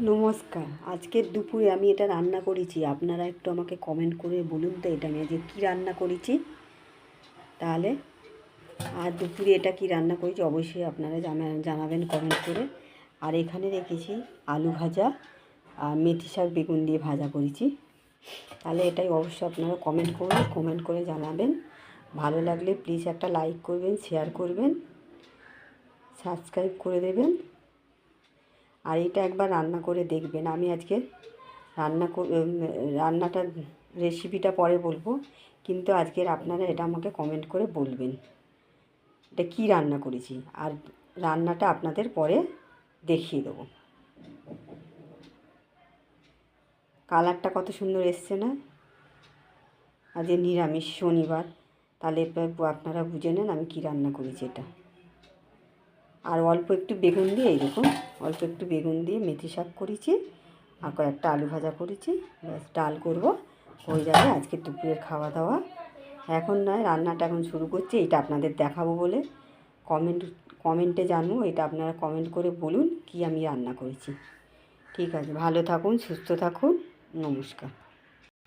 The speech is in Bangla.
নমস্কার। আজকের দুপুরে আমি এটা রান্না করেছি। আপনারা একটু আমাকে কমেন্ট করে বলুন তো এটা আমি আজকে কী রান্না করেছি। তাহলে আর দুপুরে এটা কি রান্না করেছি অবশ্যই আপনারা জানাবেন কমেন্ট করে। আর এখানে রেখেছি আলু ভাজা আর মেথি শাক বেগুন দিয়ে ভাজা করেছি। তাহলে এটাই অবশ্যই আপনারা কমেন্ট করুন, কমেন্ট করে জানাবেন। ভালো লাগলে প্লিজ একটা লাইক করবেন, শেয়ার করবেন, সাবস্ক্রাইব করে দেবেন। আর এটা একবার রান্না করে দেখবেন। আমি আজকে রান্নাটার রেসিপিটা পরে বলবো, কিন্তু আজকের আপনারা এটা আমাকে কমেন্ট করে বলবেন এটা কী রান্না করেছি। আর রান্নাটা আপনাদের পরে দেখিয়ে দেবো। কালারটা কত সুন্দর এসছে না? আজ নিরামিষ শনিবার, তাহলে আপনারা বুঝে নেন আমি কী রান্না করেছি এটা। আর অল্প একটু বেগুন দিয়ে এইরকম অল্প একটু বেগুন দিয়ে মেথি শাক করেছি আর কয়েকটা আলু ভাজা করেছি। ব্যাস ডাল করব, হয়ে যাবে আজকে দুপুরের খাওয়া দাওয়া। এখন নয়, রান্নাটা এখন শুরু করছি। এটা আপনাদের দেখাবো বলে কমেন্টে জানবো। এটা আপনারা কমেন্ট করে বলুন কি আমি রান্না করেছি। ঠিক আছে, ভালো থাকুন, সুস্থ থাকুন, নমস্কার।